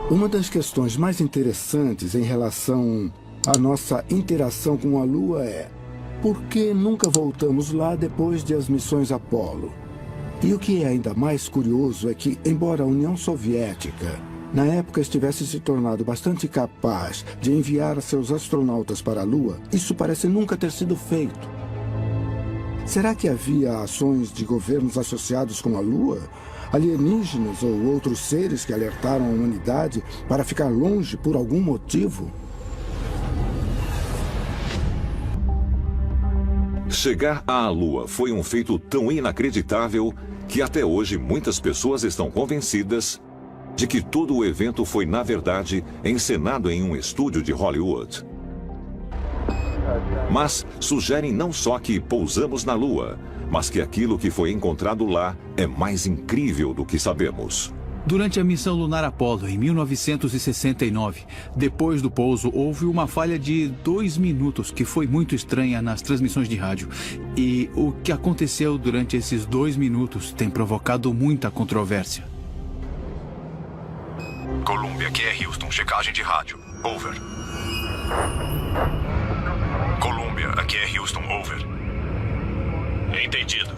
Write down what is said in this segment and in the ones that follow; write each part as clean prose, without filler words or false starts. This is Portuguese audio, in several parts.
Uma das questões mais interessantes em relação à nossa interação com a Lua é: por que nunca voltamos lá depois de as missões Apollo? E o que é ainda mais curioso é que, embora a União Soviética, na época, estivesse se tornado bastante capaz de enviar seus astronautas para a Lua, isso parece nunca ter sido feito. Será que havia ações de governos associados com a Lua? Alienígenas ou outros seres que alertaram a humanidade para ficar longe por algum motivo? Chegar à Lua foi um feito tão inacreditável que até hoje muitas pessoas estão convencidas de que todo o evento foi, na verdade, encenado em um estúdio de Hollywood. Mas sugerem não só que pousamos na Lua, mas que aquilo que foi encontrado lá é mais incrível do que sabemos. Durante a missão lunar Apollo, em 1969, depois do pouso, houve uma falha de 2 minutos que foi muito estranha nas transmissões de rádio. E o que aconteceu durante esses 2 minutos tem provocado muita controvérsia. Columbia, aqui é Houston, checagem de rádio. Over. Columbia, aqui é Houston, over. Entendido.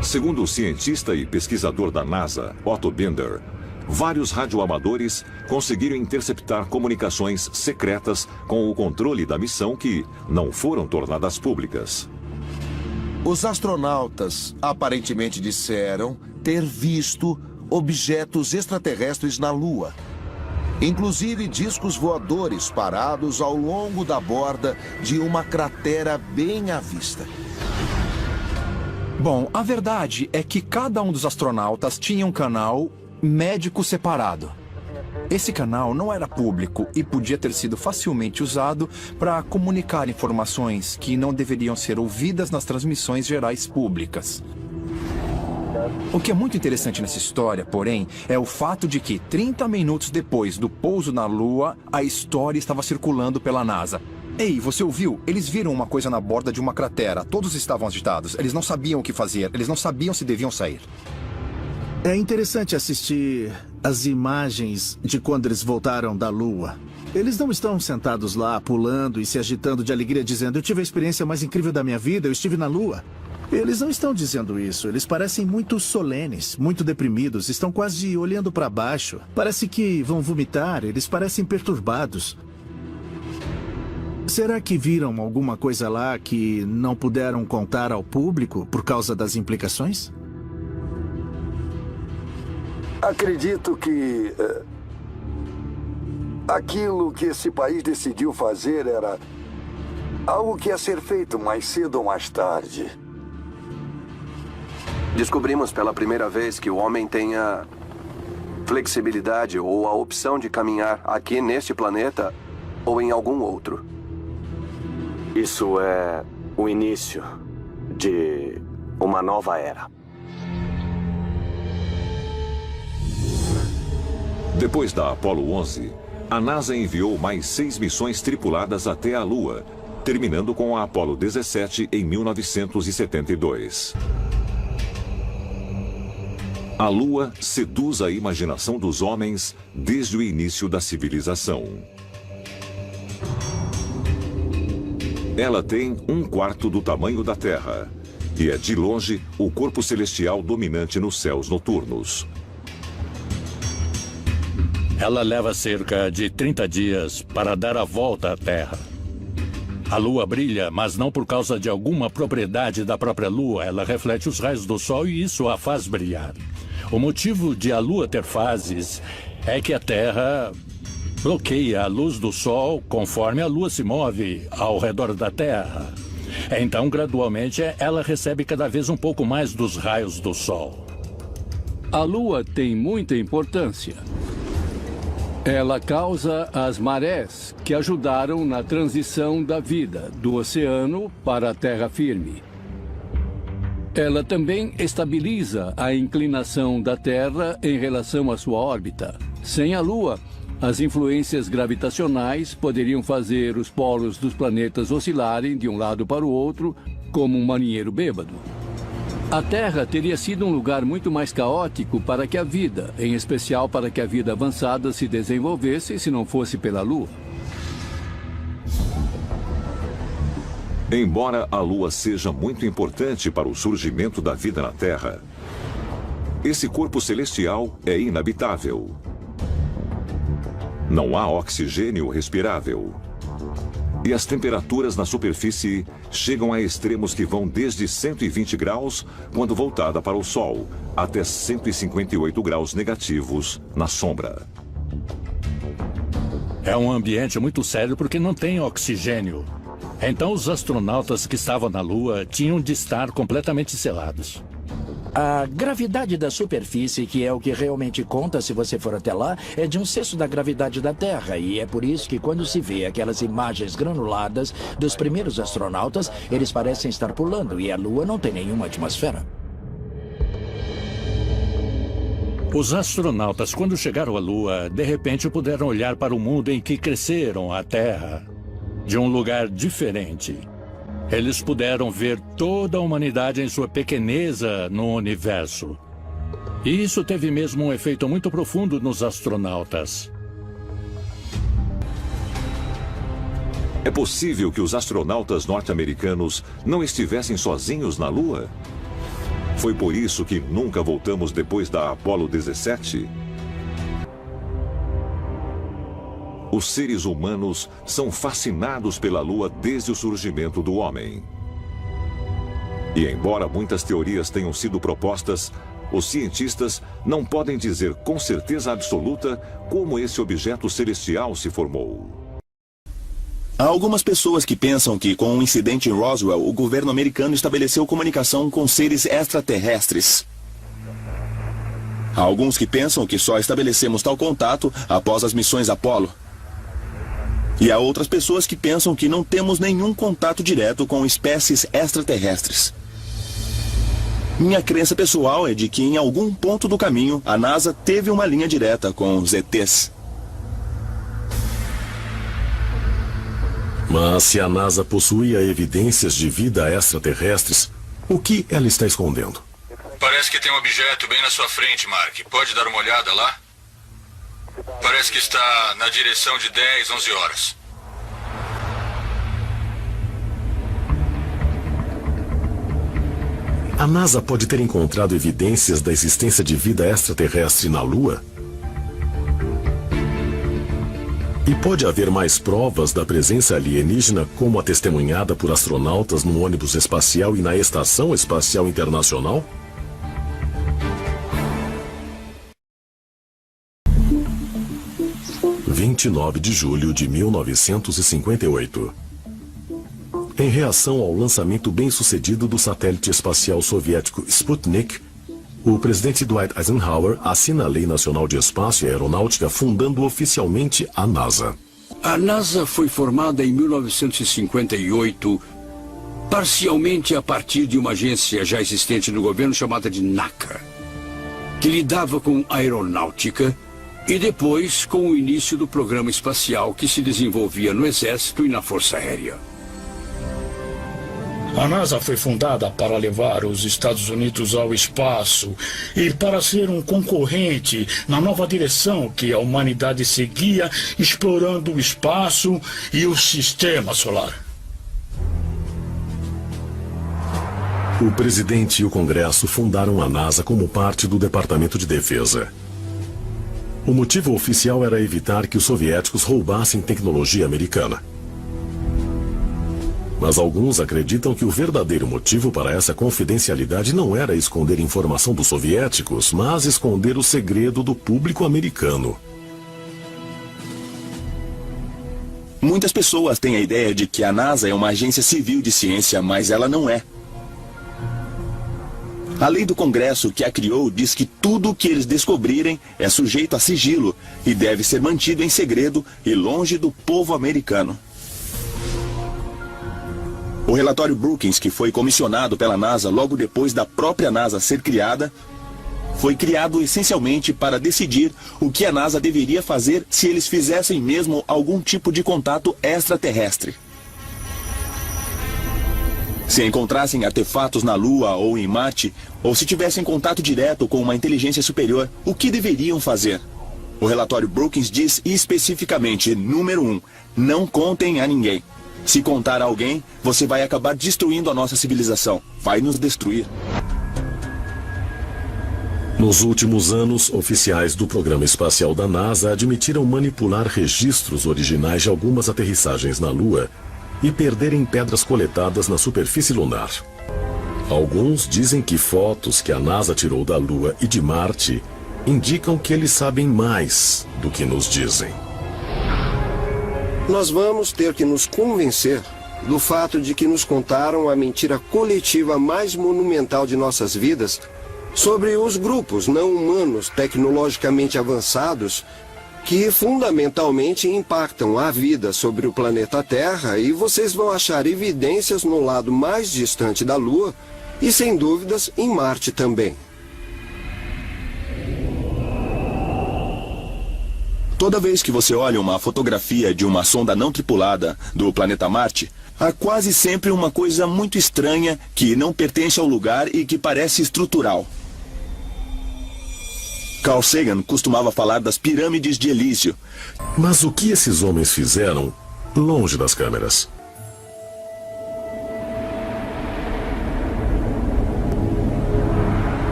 Segundo o cientista e pesquisador da NASA, Otto Binder, vários radioamadores conseguiram interceptar comunicações secretas com o controle da missão que não foram tornadas públicas. Os astronautas aparentemente disseram ter visto objetos extraterrestres na Lua. Inclusive discos voadores parados ao longo da borda de uma cratera bem à vista. Bom, a verdade é que cada um dos astronautas tinha um canal médico separado. Esse canal não era público e podia ter sido facilmente usado para comunicar informações que não deveriam ser ouvidas nas transmissões gerais públicas. O que é muito interessante nessa história, porém, é o fato de que 30 minutos depois do pouso na Lua, a história estava circulando pela NASA. Ei, você ouviu? Eles viram uma coisa na borda de uma cratera. Todos estavam agitados. Eles não sabiam o que fazer. Eles não sabiam se deviam sair. É interessante assistir as imagens de quando eles voltaram da Lua. Eles não estão sentados lá, pulando e se agitando de alegria, dizendo: eu tive a experiência mais incrível da minha vida, eu estive na Lua. Eles não estão dizendo isso. Eles parecem muito solenes, muito deprimidos, estão quase olhando para baixo. Parece que vão vomitar, eles parecem perturbados. Será que viram alguma coisa lá que não puderam contar ao público por causa das implicações? Acredito que aquilo que esse país decidiu fazer era algo que ia ser feito mais cedo ou mais tarde. Descobrimos pela primeira vez que o homem tem a flexibilidade ou a opção de caminhar aqui neste planeta ou em algum outro. Isso é o início de uma nova era. Depois da Apollo 11, a NASA enviou mais 6 missões tripuladas até a Lua, terminando com a Apollo 17 em 1972. A Lua seduz a imaginação dos homens desde o início da civilização. Ela tem 1/4 do tamanho da Terra e é, de longe, o corpo celestial dominante nos céus noturnos. Ela leva cerca de 30 dias para dar a volta à Terra. A Lua brilha, mas não por causa de alguma propriedade da própria Lua. Ela reflete os raios do Sol e isso a faz brilhar. O motivo de a Lua ter fases é que a Terra bloqueia a luz do Sol conforme a Lua se move ao redor da Terra. Então, gradualmente, ela recebe cada vez um pouco mais dos raios do Sol. A Lua tem muita importância. Ela causa as marés que ajudaram na transição da vida do oceano para a terra firme. Ela também estabiliza a inclinação da Terra em relação à sua órbita. Sem a Lua, as influências gravitacionais poderiam fazer os polos dos planetas oscilarem de um lado para o outro, como um marinheiro bêbado. A Terra teria sido um lugar muito mais caótico para que a vida, em especial para que a vida avançada se desenvolvesse se não fosse pela Lua. Embora a Lua seja muito importante para o surgimento da vida na Terra, esse corpo celestial é inabitável. Não há oxigênio respirável. E as temperaturas na superfície chegam a extremos que vão desde 120 graus, quando voltada para o Sol, até 158 graus negativos na sombra. É um ambiente muito sério porque não tem oxigênio. Então os astronautas que estavam na Lua tinham de estar completamente selados. A gravidade da superfície, que é o que realmente conta se você for até lá, é de 1/6 da gravidade da Terra. E é por isso que quando se vê aquelas imagens granuladas dos primeiros astronautas, eles parecem estar pulando e a Lua não tem nenhuma atmosfera. Os astronautas, quando chegaram à Lua, de repente puderam olhar para o mundo em que cresceram, a Terra, de um lugar diferente. Eles puderam ver toda a humanidade em sua pequeneza no universo. E isso teve mesmo um efeito muito profundo nos astronautas. É possível que os astronautas norte-americanos não estivessem sozinhos na Lua? Foi por isso que nunca voltamos depois da Apollo 17? Os seres humanos são fascinados pela Lua desde o surgimento do homem. E embora muitas teorias tenham sido propostas, os cientistas não podem dizer com certeza absoluta como esse objeto celestial se formou. Há algumas pessoas que pensam que, com o incidente em Roswell, o governo americano estabeleceu comunicação com seres extraterrestres. Há alguns que pensam que só estabelecemos tal contato após as missões Apollo. E há outras pessoas que pensam que não temos nenhum contato direto com espécies extraterrestres. Minha crença pessoal é de que em algum ponto do caminho, a NASA teve uma linha direta com os ETs. Mas se a NASA possuía evidências de vida extraterrestres, o que ela está escondendo? Parece que tem um objeto bem na sua frente, Mark. Pode dar uma olhada lá? Parece que está na direção de 10, 11 horas. A NASA pode ter encontrado evidências da existência de vida extraterrestre na Lua? E pode haver mais provas da presença alienígena, como a testemunhada por astronautas no ônibus espacial e na Estação Espacial Internacional? – 29 de julho de 1958. Em reação ao lançamento bem-sucedido do satélite espacial soviético Sputnik, o presidente Dwight Eisenhower assina a Lei Nacional de Espaço e Aeronáutica, fundando oficialmente a NASA. A NASA foi formada em 1958, parcialmente a partir de uma agência já existente no governo chamada de NACA, que lidava com aeronáutica, e depois com o início do programa espacial que se desenvolvia no Exército e na Força Aérea. A NASA foi fundada para levar os Estados Unidos ao espaço e para ser um concorrente na nova direção que a humanidade seguia, explorando o espaço e o sistema solar. O presidente e o Congresso fundaram a NASA como parte do Departamento de Defesa. O motivo oficial era evitar que os soviéticos roubassem tecnologia americana. Mas alguns acreditam que o verdadeiro motivo para essa confidencialidade não era esconder informação dos soviéticos, mas esconder o segredo do público americano. Muitas pessoas têm a ideia de que a NASA é uma agência civil de ciência, mas ela não é. A lei do Congresso que a criou diz que tudo o que eles descobrirem é sujeito a sigilo e deve ser mantido em segredo e longe do povo americano. O relatório Brookings, que foi comissionado pela NASA logo depois da própria NASA ser criada, foi criado essencialmente para decidir o que a NASA deveria fazer se eles fizessem mesmo algum tipo de contato extraterrestre. Se encontrassem artefatos na Lua ou em Marte, ou se tivessem contato direto com uma inteligência superior, o que deveriam fazer? O relatório Brookings diz especificamente, número 1, não contem a ninguém. Se contar a alguém, você vai acabar destruindo a nossa civilização. Vai nos destruir. Nos últimos anos, oficiais do programa espacial da NASA admitiram manipular registros originais de algumas aterrissagens na Lua e perderem pedras coletadas na superfície lunar. Alguns dizem que fotos que a NASA tirou da Lua e de Marte indicam que eles sabem mais do que nos dizem. Nós vamos ter que nos convencer do fato de que nos contaram a mentira coletiva mais monumental de nossas vidas sobre os grupos não humanos tecnologicamente avançados que fundamentalmente impactam a vida sobre o planeta Terra, e vocês vão achar evidências no lado mais distante da Lua e, sem dúvidas, em Marte também. Toda vez que você olha uma fotografia de uma sonda não tripulada do planeta Marte, há quase sempre uma coisa muito estranha que não pertence ao lugar e que parece estrutural. Carl Sagan costumava falar das pirâmides de Elísio. Mas o que esses homens fizeram longe das câmeras?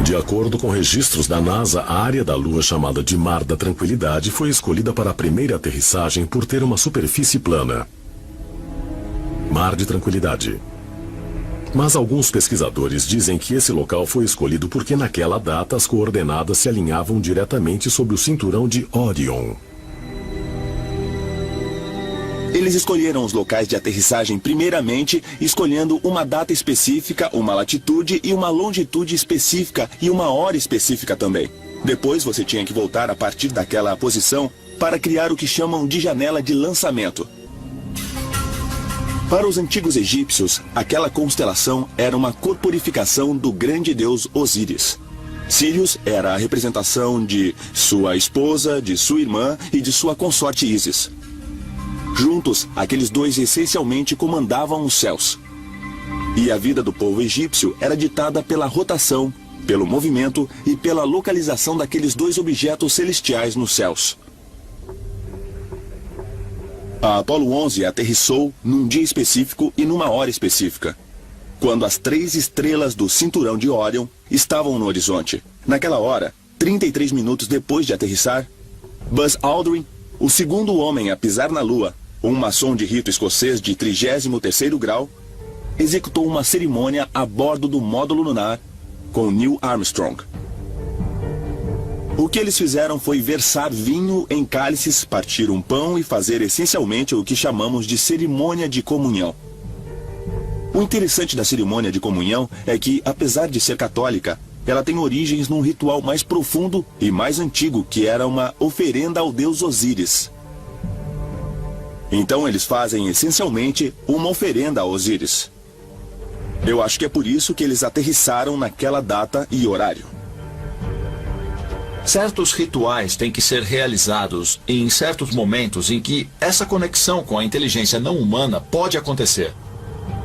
De acordo com registros da NASA, a área da Lua chamada de Mar da Tranquilidade foi escolhida para a primeira aterrissagem por ter uma superfície plana. Mar de Tranquilidade. Mas alguns pesquisadores dizem que esse local foi escolhido porque naquela data as coordenadas se alinhavam diretamente sobre o cinturão de Orion. Eles escolheram os locais de aterrissagem primeiramente escolhendo uma data específica, uma latitude e uma longitude específica e uma hora específica também. Depois você tinha que voltar a partir daquela posição para criar o que chamam de janela de lançamento. Para os antigos egípcios, aquela constelação era uma corporificação do grande deus Osíris. Sirius era a representação de sua esposa, de sua irmã e de sua consorte Ísis. Juntos, aqueles dois essencialmente comandavam os céus. E a vida do povo egípcio era ditada pela rotação, pelo movimento e pela localização daqueles dois objetos celestiais nos céus. A Apollo 11 aterrissou num dia específico e numa hora específica, quando as 3 estrelas do cinturão de Orion estavam no horizonte. Naquela hora, 33 minutos depois de aterrissar, Buzz Aldrin, o segundo homem a pisar na Lua, um maçom de rito escocês de 33º grau, executou uma cerimônia a bordo do módulo lunar com Neil Armstrong. O que eles fizeram foi versar vinho em cálices, partir um pão e fazer essencialmente o que chamamos de cerimônia de comunhão. O interessante da cerimônia de comunhão é que, apesar de ser católica, ela tem origens num ritual mais profundo e mais antigo, que era uma oferenda ao deus Osíris. Então eles fazem essencialmente uma oferenda a Osíris. Eu acho que é por isso que eles aterrissaram naquela data e horário. Certos rituais têm que ser realizados em certos momentos em que essa conexão com a inteligência não humana pode acontecer.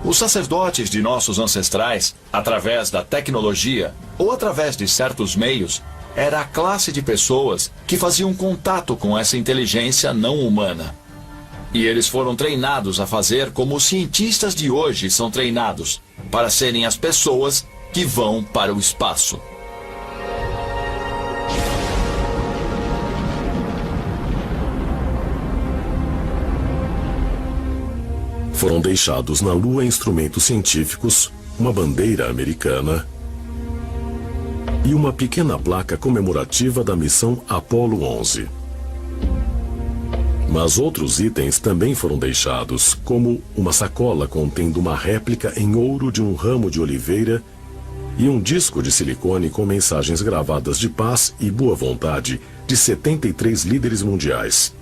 Os sacerdotes de nossos ancestrais, através da tecnologia ou através de certos meios, era a classe de pessoas que faziam contato com essa inteligência não humana. E eles foram treinados a fazer como os cientistas de hoje são treinados, para serem as pessoas que vão para o espaço. Foram deixados na Lua instrumentos científicos, uma bandeira americana e uma pequena placa comemorativa da missão Apollo 11. Mas outros itens também foram deixados, como uma sacola contendo uma réplica em ouro de um ramo de oliveira e um disco de silicone com mensagens gravadas de paz e boa vontade de 73 líderes mundiais.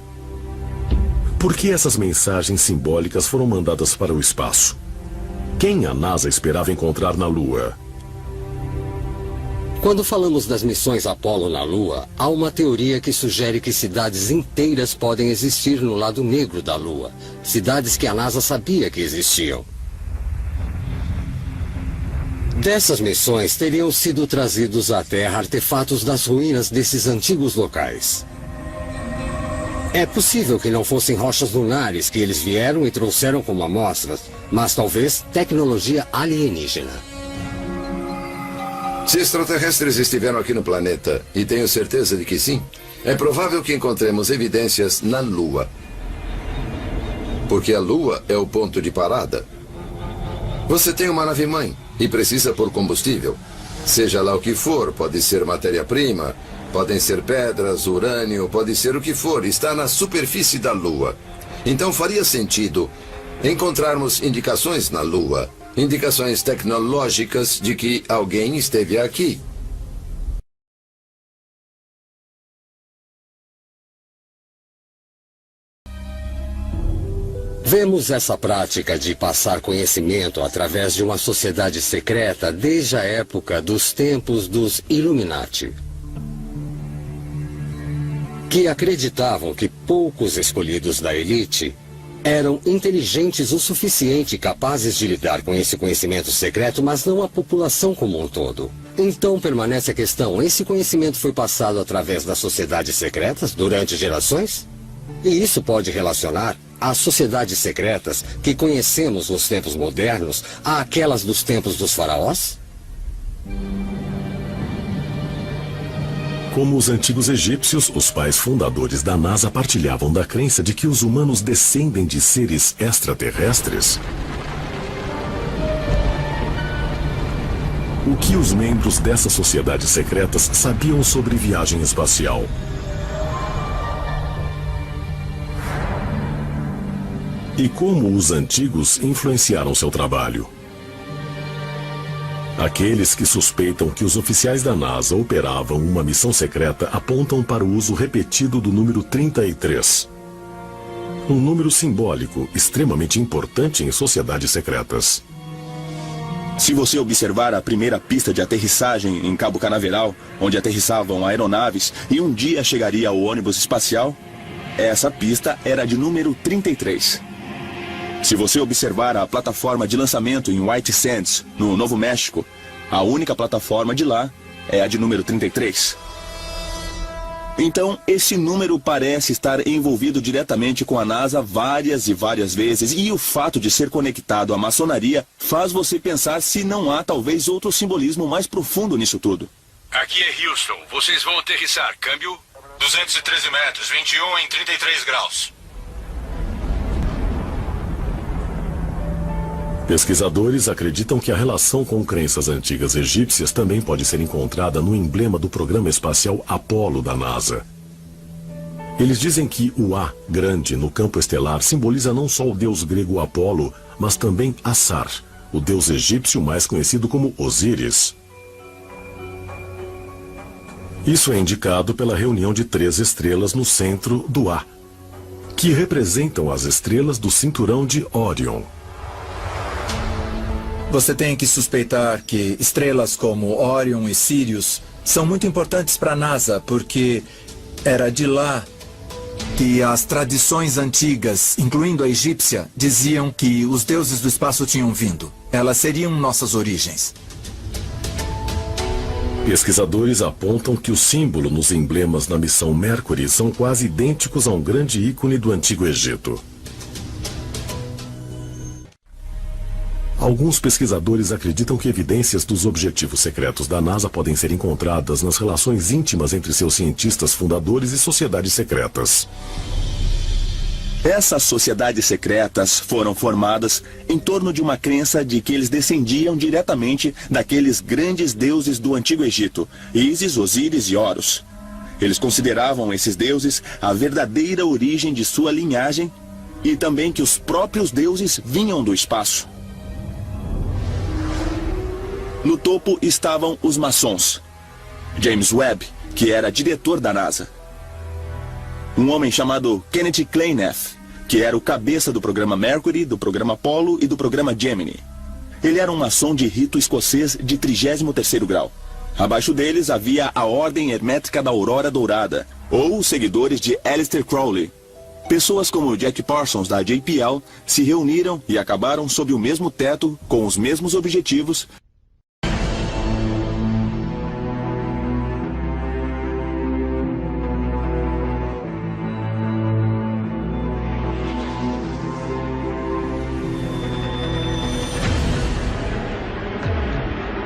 Por que essas mensagens simbólicas foram mandadas para o espaço? Quem a NASA esperava encontrar na Lua? Quando falamos das missões Apollo na Lua, há uma teoria que sugere que cidades inteiras podem existir no lado negro da Lua. Cidades que a NASA sabia que existiam. Dessas missões teriam sido trazidos à Terra artefatos das ruínas desses antigos locais. É possível que não fossem rochas lunares que eles vieram e trouxeram como amostras, mas talvez tecnologia alienígena. Se extraterrestres estiveram aqui no planeta, e tenho certeza de que sim, é provável que encontremos evidências na Lua. Porque a Lua é o ponto de parada. Você tem uma nave-mãe e precisa por combustível. Seja lá o que for, pode ser matéria-prima, podem ser pedras, urânio, pode ser o que for, está na superfície da Lua. Então faria sentido encontrarmos indicações na Lua, indicações tecnológicas de que alguém esteve aqui. Vemos essa prática de passar conhecimento através de uma sociedade secreta desde a época dos tempos dos Illuminati, que acreditavam que poucos escolhidos da elite eram inteligentes o suficiente e capazes de lidar com esse conhecimento secreto, mas não a população como um todo. Então permanece a questão, esse conhecimento foi passado através das sociedades secretas durante gerações? E isso pode relacionar as sociedades secretas que conhecemos nos tempos modernos àquelas dos tempos dos faraós? Como os antigos egípcios, os pais fundadores da NASA partilhavam da crença de que os humanos descendem de seres extraterrestres. O que os membros dessas sociedades secretas sabiam sobre viagem espacial? E como os antigos influenciaram seu trabalho? Aqueles que suspeitam que os oficiais da NASA operavam uma missão secreta apontam para o uso repetido do número 33. Um número simbólico extremamente importante em sociedades secretas. Se você observar a primeira pista de aterrissagem em Cabo Canaveral, onde aterrissavam aeronaves e um dia chegaria o ônibus espacial, essa pista era de número 33. Se você observar a plataforma de lançamento em White Sands, no Novo México, a única plataforma de lá é a de número 33. Então, esse número parece estar envolvido diretamente com a NASA várias e várias vezes, e o fato de ser conectado à maçonaria faz você pensar se não há talvez outro simbolismo mais profundo nisso tudo. Aqui é Houston. Vocês vão aterrissar. Câmbio 213 metros, 21 em 33 graus. Pesquisadores acreditam que a relação com crenças antigas egípcias também pode ser encontrada no emblema do programa espacial Apollo da NASA. Eles dizem que o A grande no campo estelar simboliza não só o deus grego Apolo, mas também Assar, o deus egípcio mais conhecido como Osíris. Isso é indicado pela reunião de 3 estrelas no centro do A, que representam as estrelas do cinturão de Órion. Você tem que suspeitar que estrelas como Órion e Sirius são muito importantes para a NASA, porque era de lá que as tradições antigas, incluindo a egípcia, diziam que os deuses do espaço tinham vindo. Elas seriam nossas origens. Pesquisadores apontam que o símbolo nos emblemas na missão Mercury são quase idênticos a um grande ícone do Antigo Egito. Alguns pesquisadores acreditam que evidências dos objetivos secretos da NASA podem ser encontradas nas relações íntimas entre seus cientistas fundadores e sociedades secretas. Essas sociedades secretas foram formadas em torno de uma crença de que eles descendiam diretamente daqueles grandes deuses do Antigo Egito, Ísis, Osíris e Horus. Eles consideravam esses deuses a verdadeira origem de sua linhagem e também que os próprios deuses vinham do espaço. No topo estavam os maçons. James Webb, que era diretor da NASA. Um homem chamado Kenneth Kleineth, que era o cabeça do programa Mercury, do programa Apollo e do programa Gemini. Ele era um maçom de rito escocês de 33º grau. Abaixo deles havia a Ordem Hermética da Aurora Dourada, ou os seguidores de Aleister Crowley. Pessoas como Jack Parsons, da JPL, se reuniram e acabaram sob o mesmo teto, com os mesmos objetivos,